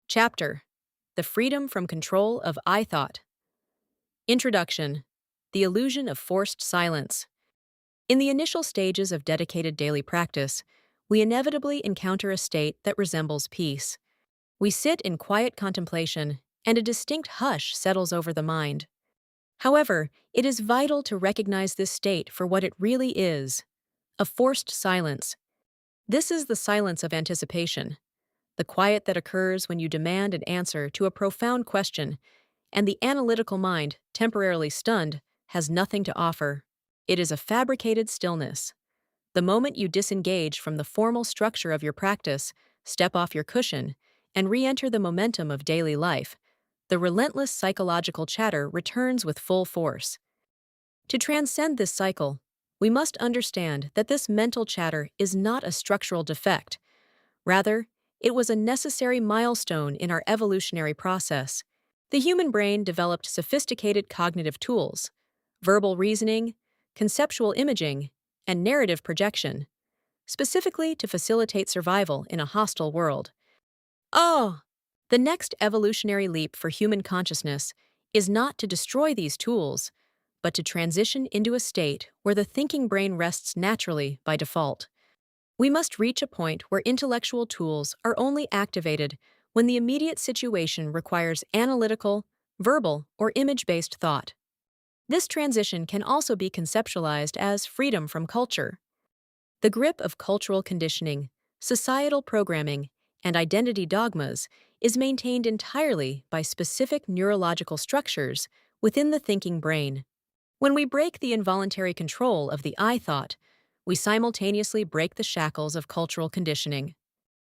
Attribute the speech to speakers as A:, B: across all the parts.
A: Chapter: The Freedom from Control of I Thought. Introduction: The Illusion of Forced Silence. In the initial stages of dedicated daily practice, we inevitably encounter a state that resembles peace. We sit in quiet contemplation, and a distinct hush settles over the mind. However, it is vital to recognize this state for what it really is: a forced silence. This is the silence of anticipation, the quiet that occurs when you demand an answer to a profound question, and the analytical mind, temporarily stunned, has nothing to offer. It is a fabricated stillness. The moment you disengage from the formal structure of your practice, step off your cushion, and re-enter the momentum of daily life, the relentless psychological chatter returns with full force. To transcend this cycle, we must understand that this mental chatter is not a structural defect. Rather, it was a necessary milestone in our evolutionary process. The human brain developed sophisticated cognitive tools: verbal reasoning, conceptual imaging, and narrative projection, specifically to facilitate survival in a hostile world. Oh! The next evolutionary leap for human consciousness is not to destroy these tools, but to transition into a state where the thinking brain rests naturally by default. We must reach a point where intellectual tools are only activated when the immediate situation requires analytical, verbal, or image-based thought. This transition can also be conceptualized as freedom from culture. The grip of cultural conditioning, societal programming, and identity dogmas is maintained entirely by specific neurological structures within the thinking brain. When we break the involuntary control of the I thought, we simultaneously break the shackles of cultural conditioning.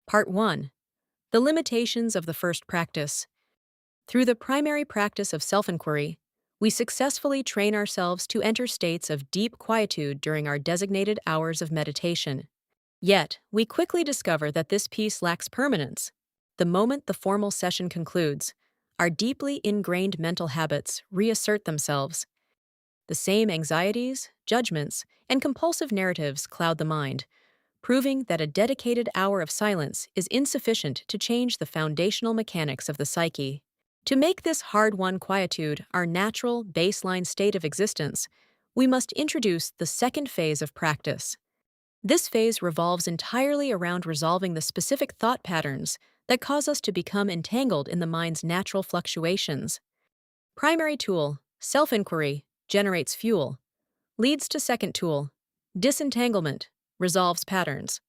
A: Part 1. The limitations of the first practice. Through the primary practice of self-inquiry, we successfully train ourselves to enter states of deep quietude during our designated hours of meditation. Yet, we quickly discover that this peace lacks permanence. The moment the formal session concludes, our deeply ingrained mental habits reassert themselves. The same anxieties, judgments, and compulsive narratives cloud the mind, proving that a dedicated hour of silence is insufficient to change the foundational mechanics of the psyche. To make this hard-won quietude our natural, baseline state of existence, we must introduce the second phase of practice. This phase revolves entirely around resolving the specific thought patterns that cause us to become entangled in the mind's natural fluctuations. Primary tool, self-inquiry, generates fuel. Leads to second tool, disentanglement, resolves patterns.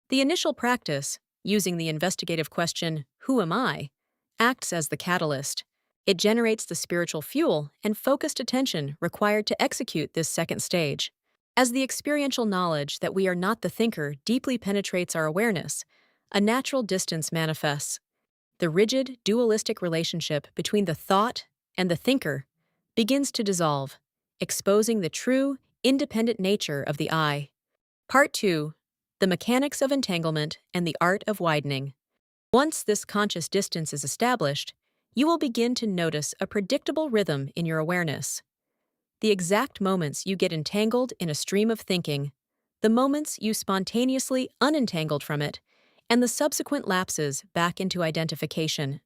A: The initial practice, using the investigative question, "Who am I?" acts as the catalyst. It generates the spiritual fuel and focused attention required to execute this second stage. As the experiential knowledge that we are not the thinker deeply penetrates our awareness, a natural distance manifests. The rigid, dualistic relationship between the thought and the thinker begins to dissolve, exposing the true, independent nature of the I. Part 2. The Mechanics of Entanglement and the Art of Widening. Once this conscious distance is established, you will begin to notice a predictable rhythm in your awareness. The exact moments you get entangled in a stream of thinking, the moments you spontaneously unentangled from it, and the subsequent lapses back into identification.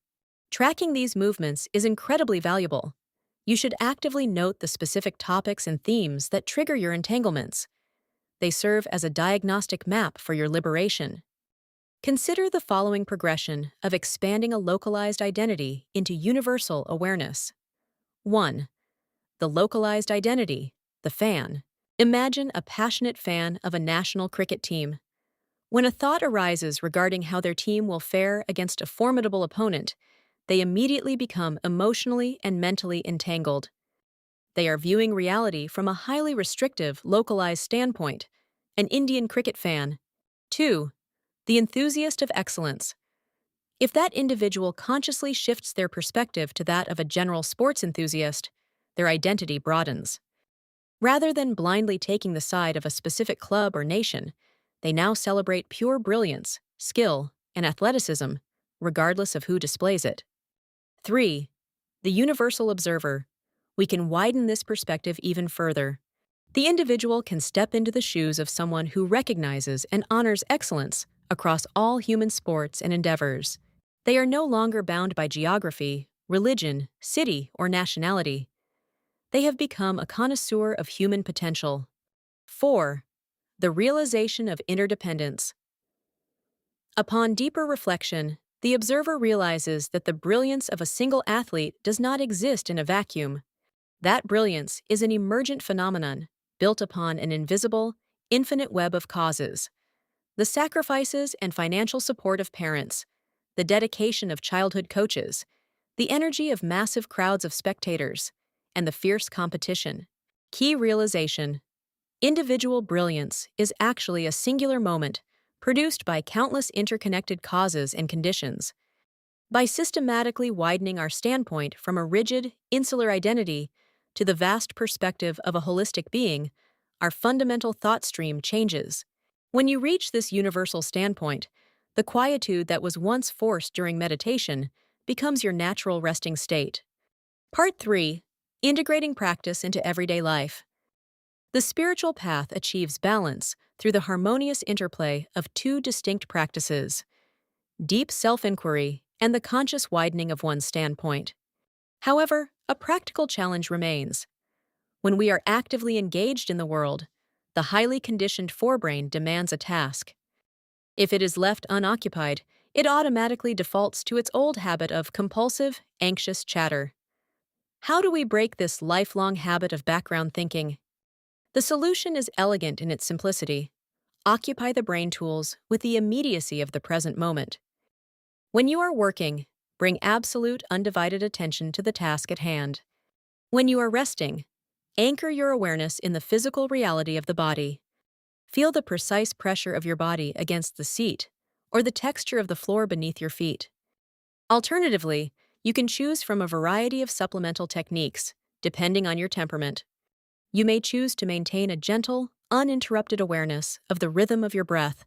A: Tracking these movements is incredibly valuable. You should actively note the specific topics and themes that trigger your entanglements. They serve as a diagnostic map for your liberation. Consider the following progression of expanding a localized identity into universal awareness. 1. The localized identity, the fan. Imagine a passionate fan of a national cricket team. When a thought arises regarding how their team will fare against a formidable opponent, they immediately become emotionally and mentally entangled. They are viewing reality from a highly restrictive, localized standpoint. An Indian cricket fan. 2. The enthusiast of excellence. If that individual consciously shifts their perspective to that of a general sports enthusiast, their identity broadens. Rather than blindly taking the side of a specific club or nation, they now celebrate pure brilliance, skill, and athleticism, regardless of who displays it. 3. The universal observer. We can widen this perspective even further. The individual can step into the shoes of someone who recognizes and honors excellence across all human sports and endeavors. They are no longer bound by geography, religion, city, or nationality. They have become a connoisseur of human potential. 4. The realization of interdependence. Upon deeper reflection, the observer realizes that the brilliance of a single athlete does not exist in a vacuum. That brilliance is an emergent phenomenon, built upon an invisible, infinite web of causes. The sacrifices and financial support of parents, the dedication of childhood coaches, the energy of massive crowds of spectators, and the fierce competition. Key realization: individual brilliance is actually a singular moment produced by countless interconnected causes and conditions. By systematically widening our standpoint from a rigid, insular identity to the vast perspective of a holistic being, our fundamental thought stream changes. When you reach this universal standpoint, the quietude that was once forced during meditation becomes your natural resting state. Part 3. Integrating practice into everyday life. The spiritual path achieves balance through the harmonious interplay of two distinct practices: deep self-inquiry and the conscious widening of one's standpoint. However, a practical challenge remains. When we are actively engaged in the world, the highly conditioned forebrain demands a task. If it is left unoccupied, it automatically defaults to its old habit of compulsive, anxious chatter. How do we break this lifelong habit of background thinking? The solution is elegant in its simplicity. Occupy the brain tools with the immediacy of the present moment. When you are working, bring absolute, undivided attention to the task at hand. When you are resting, anchor your awareness in the physical reality of the body. Feel the precise pressure of your body against the seat or the texture of the floor beneath your feet. Alternatively, you can choose from a variety of supplemental techniques, depending on your temperament. You may choose to maintain a gentle, uninterrupted awareness of the rhythm of your breath,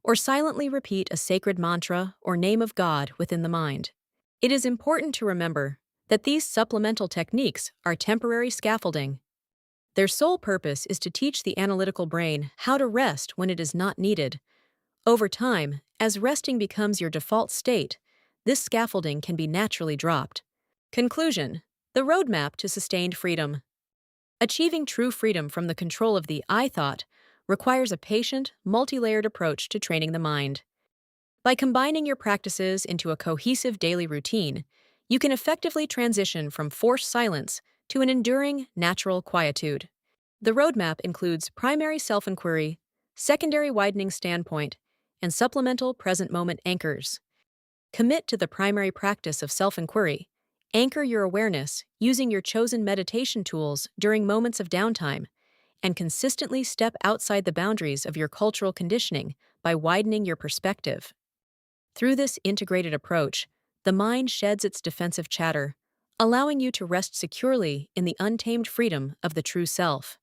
A: or silently repeat a sacred mantra or name of God within the mind. It is important to remember that these supplemental techniques are temporary scaffolding. Their sole purpose is to teach the analytical brain how to rest when it is not needed. Over time, as resting becomes your default state, this scaffolding can be naturally dropped. Conclusion: the roadmap to sustained freedom. Achieving true freedom from the control of the I thought requires a patient, multi-layered approach to training the mind. By combining your practices into a cohesive daily routine, you can effectively transition from forced silence to an enduring, natural quietude. The roadmap includes primary self-inquiry, secondary widening standpoint, and supplemental present moment anchors. Commit to the primary practice of self-inquiry. Anchor your awareness using your chosen meditation tools during moments of downtime, and consistently step outside the boundaries of your cultural conditioning by widening your perspective. Through this integrated approach, the mind sheds its defensive chatter, allowing you to rest securely in the untamed freedom of the true self.